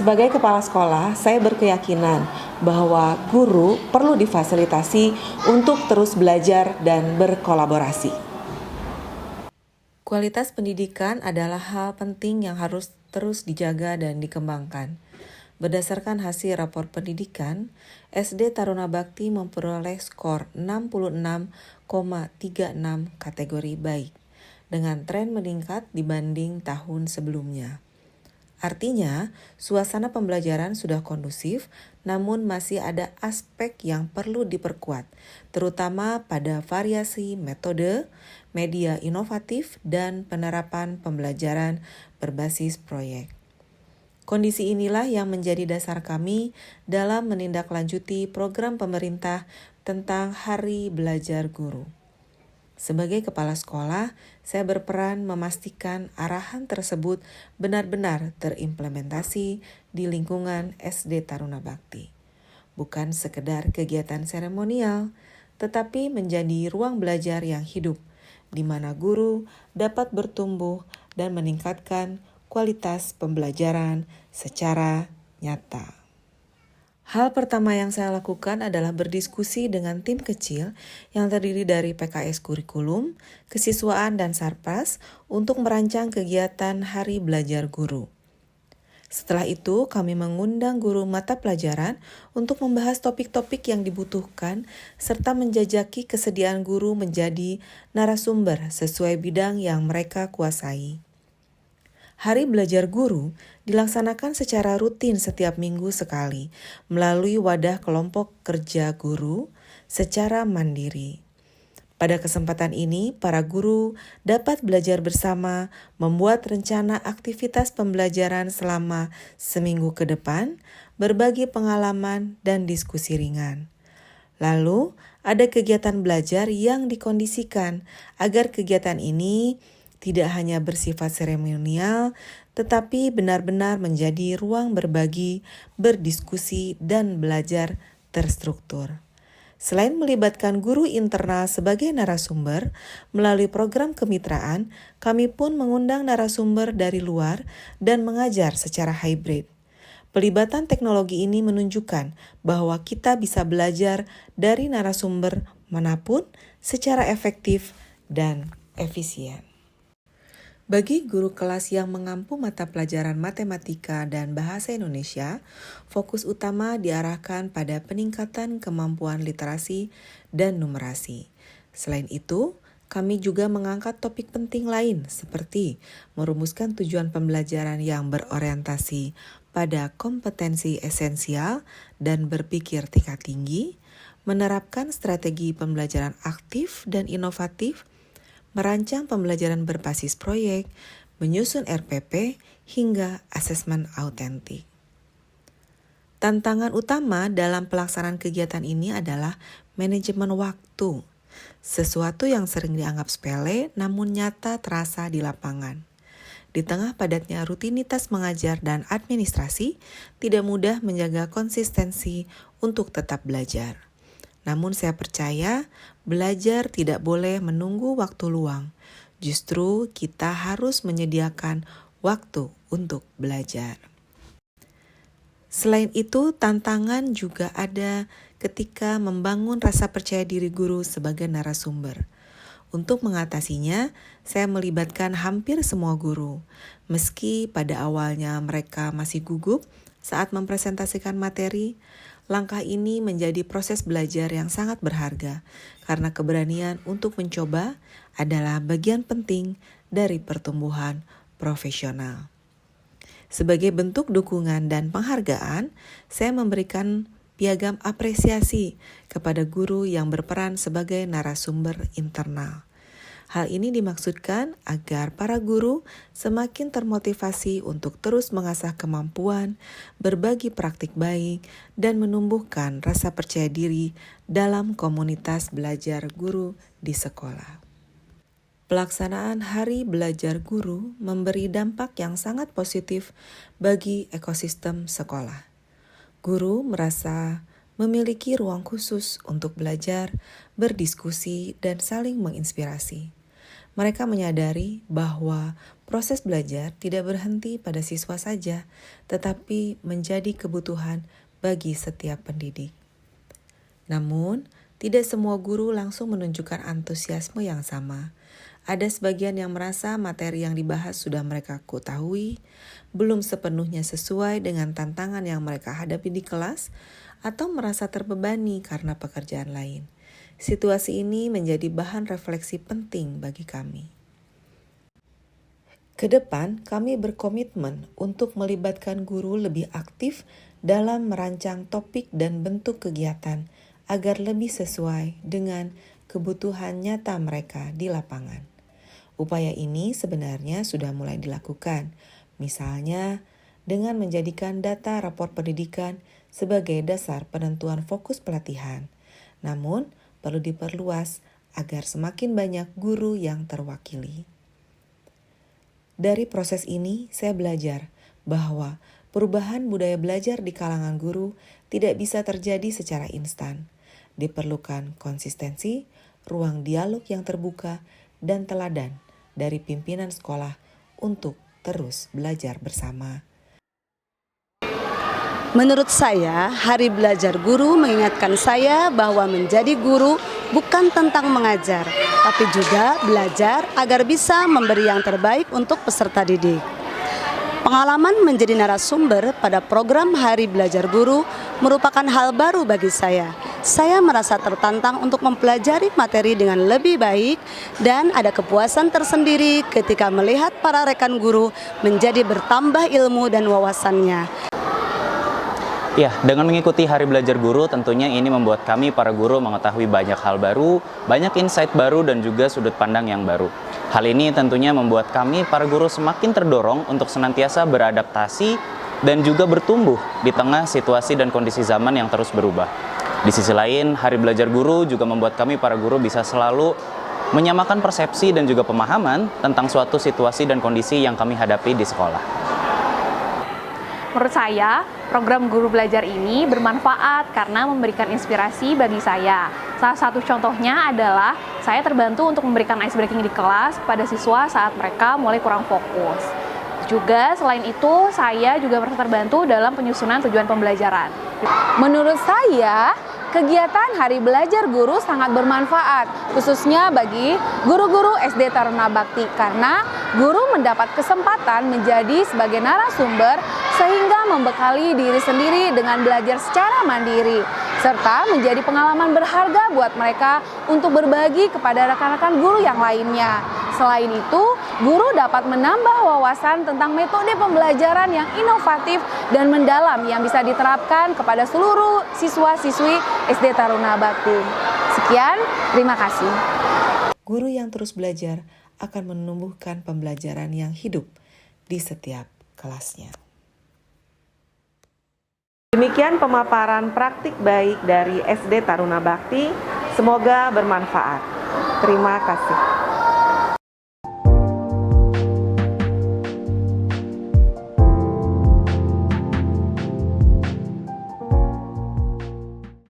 Sebagai kepala sekolah, saya berkeyakinan bahwa guru perlu difasilitasi untuk terus belajar dan berkolaborasi. Kualitas pendidikan adalah hal penting yang harus terus dijaga dan dikembangkan. Berdasarkan hasil rapor pendidikan, SD Taruna Bakti memperoleh skor 66,36 kategori baik, dengan tren meningkat dibanding tahun sebelumnya. Artinya, suasana pembelajaran sudah kondusif, namun masih ada aspek yang perlu diperkuat, terutama pada variasi metode, media inovatif, dan penerapan pembelajaran berbasis proyek. Kondisi inilah yang menjadi dasar kami dalam menindaklanjuti program pemerintah tentang Hari Belajar Guru. Sebagai kepala sekolah, saya berperan memastikan arahan tersebut benar-benar terimplementasi di lingkungan SD Taruna Bakti. Bukan sekedar kegiatan seremonial, tetapi menjadi ruang belajar yang hidup, di mana guru dapat bertumbuh dan meningkatkan kualitas pembelajaran secara nyata. Hal pertama yang saya lakukan adalah berdiskusi dengan tim kecil yang terdiri dari PKS Kurikulum, Kesiswaan, dan Sarpas untuk merancang kegiatan Hari Belajar Guru. Setelah itu, kami mengundang guru mata pelajaran untuk membahas topik-topik yang dibutuhkan serta menjajaki kesediaan guru menjadi narasumber sesuai bidang yang mereka kuasai. Hari Belajar Guru dilaksanakan secara rutin setiap minggu sekali melalui wadah kelompok kerja guru secara mandiri. Pada kesempatan ini, para guru dapat belajar bersama, membuat rencana aktivitas pembelajaran selama seminggu ke depan, berbagi pengalaman, dan diskusi ringan. Lalu, ada kegiatan belajar yang dikondisikan agar kegiatan ini tidak hanya bersifat seremonial, tetapi benar-benar menjadi ruang berbagi, berdiskusi, dan belajar terstruktur. Selain melibatkan guru internal sebagai narasumber, melalui program kemitraan, kami pun mengundang narasumber dari luar dan mengajar secara hybrid. Pelibatan teknologi ini menunjukkan bahwa kita bisa belajar dari narasumber manapun secara efektif dan efisien. Bagi guru kelas yang mengampu mata pelajaran matematika dan bahasa Indonesia, fokus utama diarahkan pada peningkatan kemampuan literasi dan numerasi. Selain itu, kami juga mengangkat topik penting lain seperti merumuskan tujuan pembelajaran yang berorientasi pada kompetensi esensial dan berpikir tingkat tinggi, menerapkan strategi pembelajaran aktif dan inovatif, merancang pembelajaran berbasis proyek, menyusun RPP, hingga asesmen autentik. Tantangan utama dalam pelaksanaan kegiatan ini adalah manajemen waktu, sesuatu yang sering dianggap sepele namun nyata terasa di lapangan. Di tengah padatnya rutinitas mengajar dan administrasi, tidak mudah menjaga konsistensi untuk tetap belajar. Namun saya percaya belajar tidak boleh menunggu waktu luang. Justru kita harus menyediakan waktu untuk belajar. Selain itu, tantangan juga ada ketika membangun rasa percaya diri guru sebagai narasumber. Untuk mengatasinya, saya melibatkan hampir semua guru. Meski pada awalnya mereka masih gugup saat mempresentasikan materi, langkah ini menjadi proses belajar yang sangat berharga karena keberanian untuk mencoba adalah bagian penting dari pertumbuhan profesional. Sebagai bentuk dukungan dan penghargaan, saya memberikan piagam apresiasi kepada guru yang berperan sebagai narasumber internal. Hal ini dimaksudkan agar para guru semakin termotivasi untuk terus mengasah kemampuan, berbagi praktik baik, dan menumbuhkan rasa percaya diri dalam komunitas belajar guru di sekolah. Pelaksanaan Hari Belajar Guru memberi dampak yang sangat positif bagi ekosistem sekolah. Guru merasa memiliki ruang khusus untuk belajar, berdiskusi, dan saling menginspirasi. Mereka menyadari bahwa proses belajar tidak berhenti pada siswa saja, tetapi menjadi kebutuhan bagi setiap pendidik. Namun, tidak semua guru langsung menunjukkan antusiasme yang sama. Ada sebagian yang merasa materi yang dibahas sudah mereka ketahui, belum sepenuhnya sesuai dengan tantangan yang mereka hadapi di kelas, atau merasa terbebani karena pekerjaan lain. Situasi ini menjadi bahan refleksi penting bagi kami. Ke depan, kami berkomitmen untuk melibatkan guru lebih aktif dalam merancang topik dan bentuk kegiatan agar lebih sesuai dengan kebutuhan nyata mereka di lapangan. Upaya ini sebenarnya sudah mulai dilakukan, misalnya dengan menjadikan data rapor pendidikan sebagai dasar penentuan fokus pelatihan. Namun, perlu diperluas agar semakin banyak guru yang terwakili. Dari proses ini, saya belajar bahwa perubahan budaya belajar di kalangan guru tidak bisa terjadi secara instan. Diperlukan konsistensi, ruang dialog yang terbuka, dan teladan dari pimpinan sekolah untuk terus belajar bersama. Menurut saya, Hari Belajar Guru mengingatkan saya bahwa menjadi guru bukan tentang mengajar, tapi juga belajar agar bisa memberi yang terbaik untuk peserta didik. Pengalaman menjadi narasumber pada program Hari Belajar Guru merupakan hal baru bagi saya. Saya merasa tertantang untuk mempelajari materi dengan lebih baik dan ada kepuasan tersendiri ketika melihat para rekan guru menjadi bertambah ilmu dan wawasannya. Ya, dengan mengikuti Hari Belajar Guru tentunya ini membuat kami para guru mengetahui banyak hal baru, banyak insight baru dan juga sudut pandang yang baru. Hal ini tentunya membuat kami para guru semakin terdorong untuk senantiasa beradaptasi dan juga bertumbuh di tengah situasi dan kondisi zaman yang terus berubah. Di sisi lain, Hari Belajar Guru juga membuat kami para guru bisa selalu menyamakan persepsi dan juga pemahaman tentang suatu situasi dan kondisi yang kami hadapi di sekolah. Menurut saya, program Guru Belajar ini bermanfaat karena memberikan inspirasi bagi saya. Salah satu contohnya adalah saya terbantu untuk memberikan ice breaking di kelas pada siswa saat mereka mulai kurang fokus. Juga selain itu, saya juga merasa terbantu dalam penyusunan tujuan pembelajaran. Menurut saya, kegiatan Hari Belajar Guru sangat bermanfaat, khususnya bagi guru-guru SD Taruna Bakti, karena guru mendapat kesempatan menjadi sebagai narasumber sehingga membekali diri sendiri dengan belajar secara mandiri, serta menjadi pengalaman berharga buat mereka untuk berbagi kepada rekan-rekan guru yang lainnya. Selain itu, guru dapat menambah wawasan tentang metode pembelajaran yang inovatif dan mendalam yang bisa diterapkan kepada seluruh siswa-siswi SD Taruna Bakti. Sekian, terima kasih. Guru yang terus belajar akan menumbuhkan pembelajaran yang hidup di setiap kelasnya. Demikian pemaparan praktik baik dari SD Taruna Bakti. Semoga bermanfaat. Terima kasih.